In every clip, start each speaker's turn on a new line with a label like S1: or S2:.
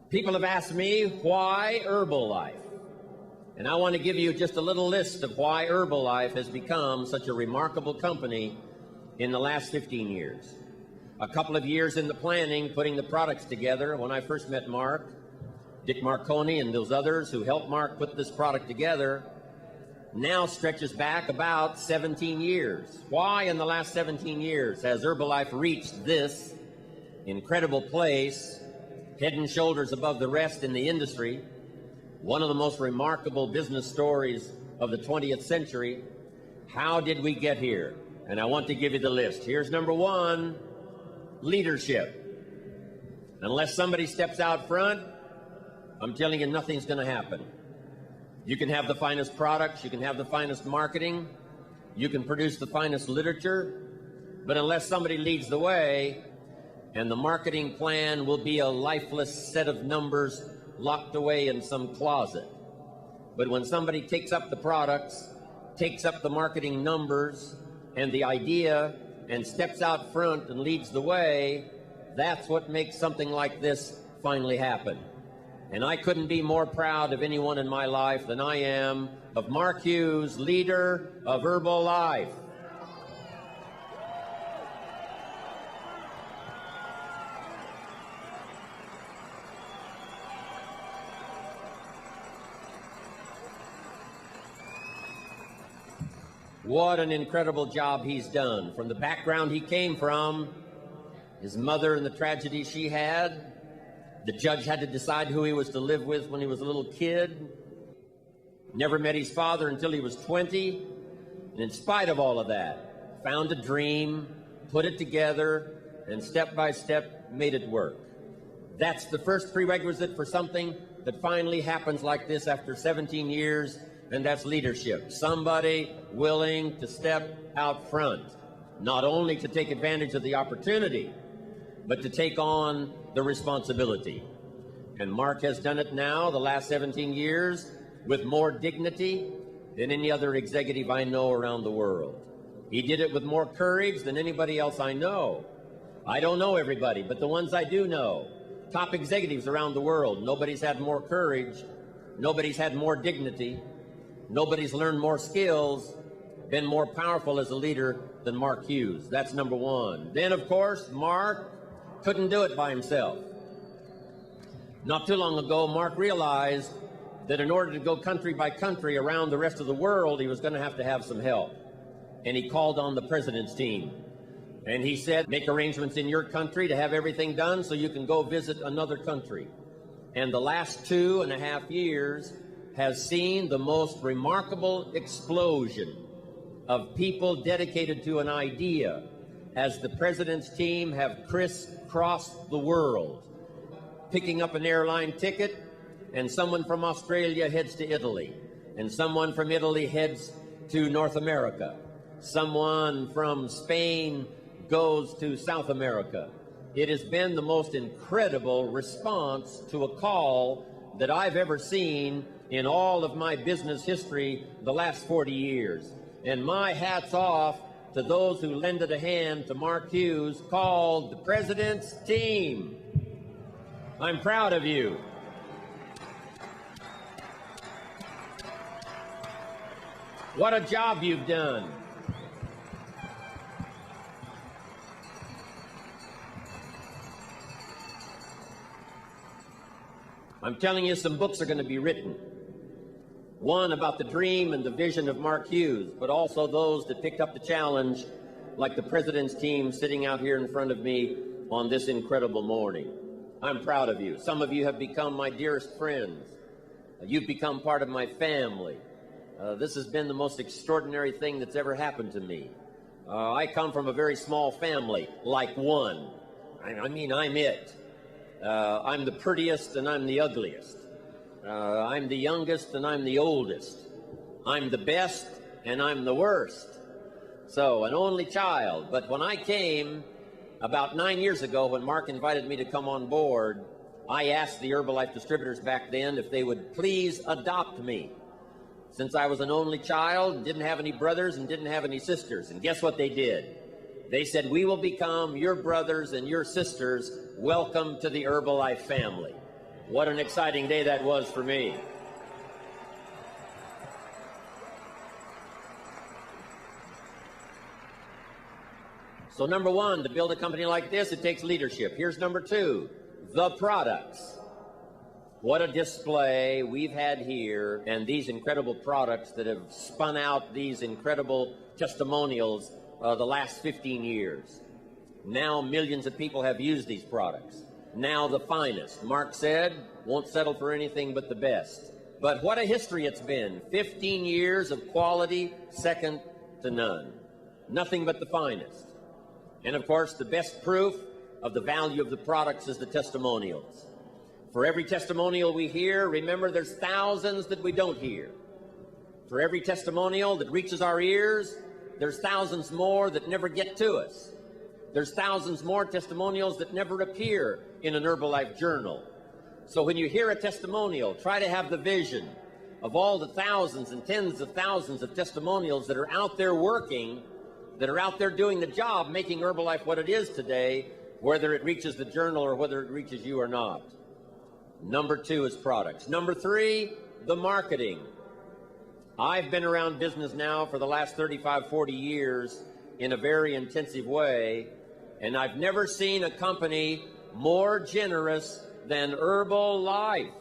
S1: People have asked me, why Herbalife? And I want to give you just a little list of why Herbalife has become such a remarkable company in the last 15 years. A couple of years in the planning, putting the products together. When I first met Mark, Dick Marconi and those others who helped Mark put this product together, now stretches back about 17 years. Why in the last 17 years has Herbalife reached this incredible place, head and shoulders above the rest in the industry? One of the most remarkable business stories of the 20th century. How did we get here? And I want to give you the list. Here's number one, leadership. Unless somebody steps out front, I'm telling you, nothing's going to happen. You can have the finest products, you can have the finest marketing, you can produce the finest literature, but unless somebody leads the way, and the marketing plan will be a lifeless set of numbers locked away in some closet. But when somebody takes up the products, takes up the marketing numbers and the idea, and steps out front and leads the way, that's what makes something like this finally happen. And I couldn't be more proud of anyone in my life than I am of Mark Hughes, leader of Herbalife. What an incredible job he's done. From the background he came from, his mother and the tragedy she had, the judge had to decide who he was to live with when he was a little kid. Never met his father until he was 20. And in spite of all of that, found a dream, put it together, and step by step made it work. That's the first prerequisite for something that finally happens like this after 17 years, and that's leadership. Somebody willing to step out front, not only to take advantage of the opportunity, but to take on the responsibility. And Mark has done it now, the last 17 years, with more dignity than any other executive I know around the world. He did it with more courage than anybody else I know. I don't know everybody, but the ones I do know, top executives around the world, nobody's had more courage, nobody's had more dignity, nobody's learned more skills, been more powerful as a leader than Mark Hughes. That's number one. Then, of course, Mark couldn't do it by himself. Not too long ago, Mark realized that in order to go country by country around the rest of the world, he was going to have some help. And he called on the president's team. And he said, make arrangements in your country to have everything done so you can go visit another country. And the last 2.5 years has seen the most remarkable explosion of people dedicated to an idea as the president's team have crisscrossed the world, picking up an airline ticket, and someone from Australia heads to Italy, and someone from Italy heads to North America, someone from Spain goes to South America. It has been the most incredible response to a call that I've ever seen in all of my business history the last 40 years. And my hat's off to those who lended a hand to Mark Hughes, called the President's Team. I'm proud of you. What a job you've done. I'm telling you, some books are going to be written. One about the dream and the vision of Mark Hughes, but also those that picked up the challenge, like the President's Team sitting out here in front of me on this incredible morning. I'm proud of you. Some of you have become my dearest friends. You've become part of my family. This has been the most extraordinary thing that's ever happened to me. I come from a very small family, like one. I mean, I'm it. I'm the prettiest and I'm the ugliest. I'm the youngest and I'm the oldest. I'm the best and I'm the worst. So, an only child. But when I came about 9 years ago, when Mark invited me to come on board, I asked the Herbalife distributors back then if they would please adopt me, since I was an only child, didn't have any brothers and didn't have any sisters. And guess what they did? They said, we will become your brothers and your sisters. Welcome to the Herbalife family. What an exciting day that was for me. So number one, to build a company like this, it takes leadership. Here's number two, the products. What a display we've had here, and these incredible products that have spun out these incredible testimonials the last 15 years. Now millions of people have used these products. Now the finest. Mark said, won't settle for anything but the best. But what a history it's been. 15 years of quality, second to none. Nothing but the finest. And of course, the best proof of the value of the products is the testimonials. For every testimonial we hear, remember there's thousands that we don't hear. For every testimonial that reaches our ears, there's thousands more that never get to us. There's thousands more testimonials that never appear in an Herbalife journal. So when you hear a testimonial, try to have the vision of all the thousands and tens of thousands of testimonials that are out there working, that are out there doing the job, making Herbalife what it is today, whether it reaches the journal or whether it reaches you or not. Number two is products. Number three, the marketing. I've been around business now for the last 35, 40 years in a very intensive way, and I've never seen a company more generous than Herbalife.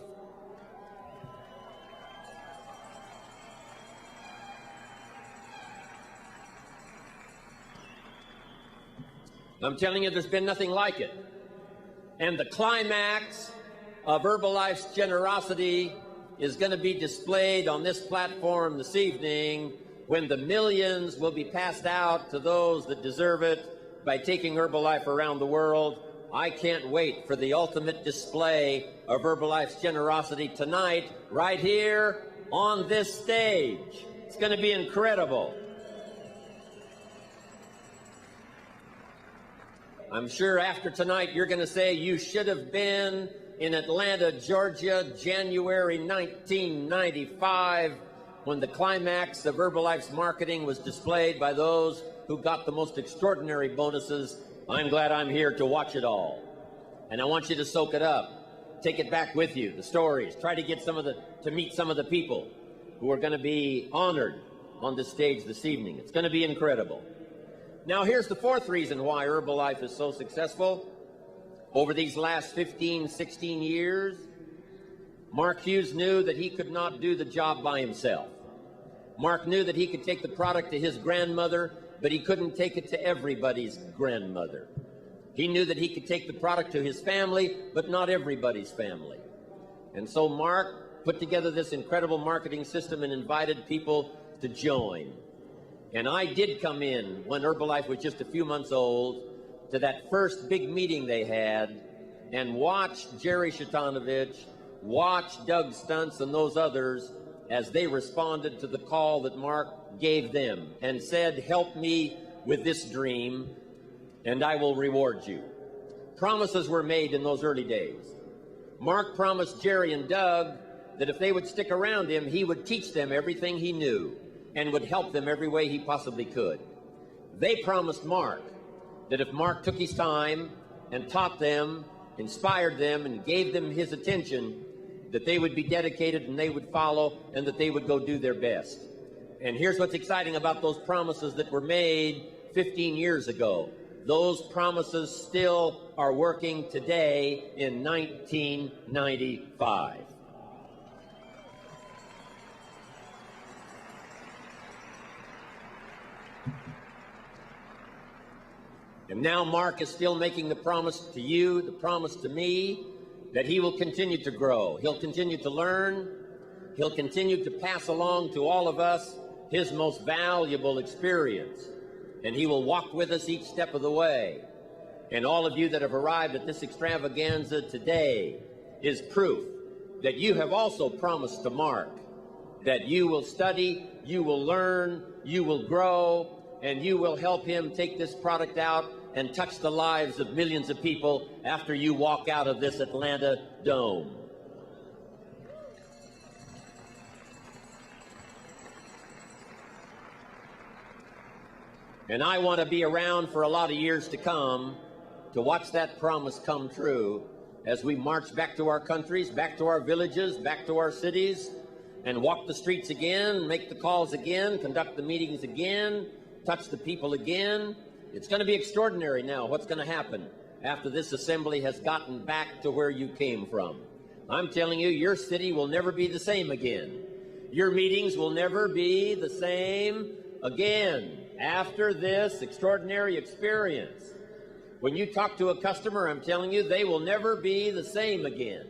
S1: I'm telling you, there's been nothing like it. And the climax of Herbalife's generosity is going to be displayed on this platform this evening when the millions will be passed out to those that deserve it by taking Herbalife around the world. I can't wait for the ultimate display of Herbalife's generosity tonight, right here on this stage. It's going to be incredible. I'm sure after tonight you're going to say you should have been in Atlanta, Georgia, January 1995, when the climax of Herbalife's marketing was displayed by those who got the most extraordinary bonuses. I'm glad I'm here to watch it all. And I want you to soak it up. Take it back with you, the stories. Try to get to meet some of the people who are going to be honored on this stage this evening. It's going to be incredible. Now, here's the fourth reason why Herbalife is so successful. Over these last 15, 16 years, Mark Hughes knew that he could not do the job by himself. Mark knew that he could take the product to his grandmother, but he couldn't take it to everybody's grandmother. He knew that he could take the product to his family, but not everybody's family. And so Mark put together this incredible marketing system and invited people to join. And I did come in when Herbalife was just a few months old to that first big meeting they had and watched Jerry Shatanovich, watched Doug Stuntz and those others as they responded to the call that Mark gave them and said, help me with this dream and I will reward you. Promises were made in those early days. Mark promised Jerry and Doug that if they would stick around him, he would teach them everything he knew and would help them every way he possibly could. They promised Mark that if Mark took his time and taught them, inspired them, and gave them his attention, that they would be dedicated and they would follow and that they would go do their best. And here's what's exciting about those promises that were made 15 years ago. Those promises still are working today in 1995. And now Mark is still making the promise to you, the promise to me, that he will continue to grow. He'll continue to learn. He'll continue to pass along to all of us his most valuable experience. And he will walk with us each step of the way. And all of you that have arrived at this extravaganza today is proof that you have also promised to Mark that you will study, you will learn, you will grow, and you will help him take this product out and touch the lives of millions of people after you walk out of this Atlanta dome. And I want to be around for a lot of years to come to watch that promise come true as we march back to our countries, back to our villages, back to our cities, and walk the streets again, make the calls again, conduct the meetings again, touch the people again. It's going to be extraordinary now what's going to happen after this assembly has gotten back to where you came from. I'm telling you, your city will never be the same again. Your meetings will never be the same again after this extraordinary experience. When you talk to a customer, I'm telling you, they will never be the same again.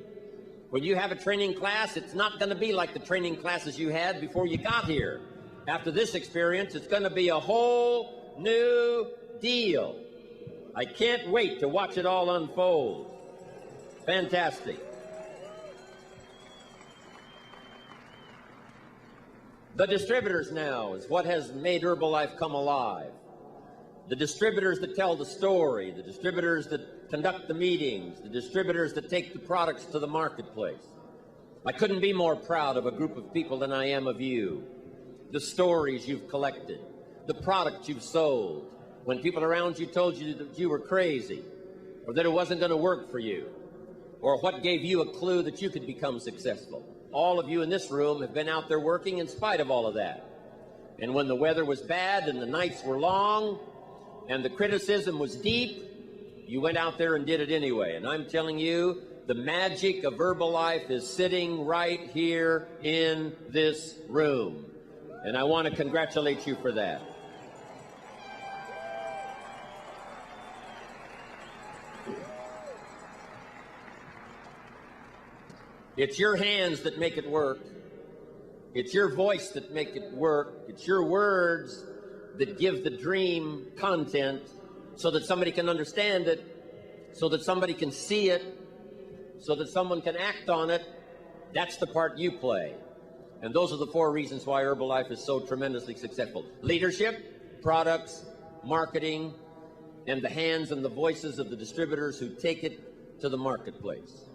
S1: When you have a training class, it's not going to be like the training classes you had before you got here. After this experience, it's going to be a whole new deal. I can't wait to watch it all unfold. Fantastic. The distributors now is what has made Herbalife come alive. The distributors that tell the story, the distributors that conduct the meetings, the distributors that take the products to the marketplace. I couldn't be more proud of a group of people than I am of you. The stories you've collected, the products you've sold, when people around you told you that you were crazy, or that it wasn't going to work for you, or what gave you a clue that you could become successful. All of you in this room have been out there working in spite of all of that. And when the weather was bad and the nights were long and the criticism was deep, you went out there and did it anyway. And I'm telling you, the magic of Herbalife is sitting right here in this room. And I want to congratulate you for that. It's your hands that make it work. It's your voice that make it work. It's your words that give the dream content so that somebody can understand it, so that somebody can see it, so that someone can act on it. That's the part you play. And those are the 4 reasons why Herbalife is so tremendously successful. Leadership, products, marketing, and the hands and the voices of the distributors who take it to the marketplace.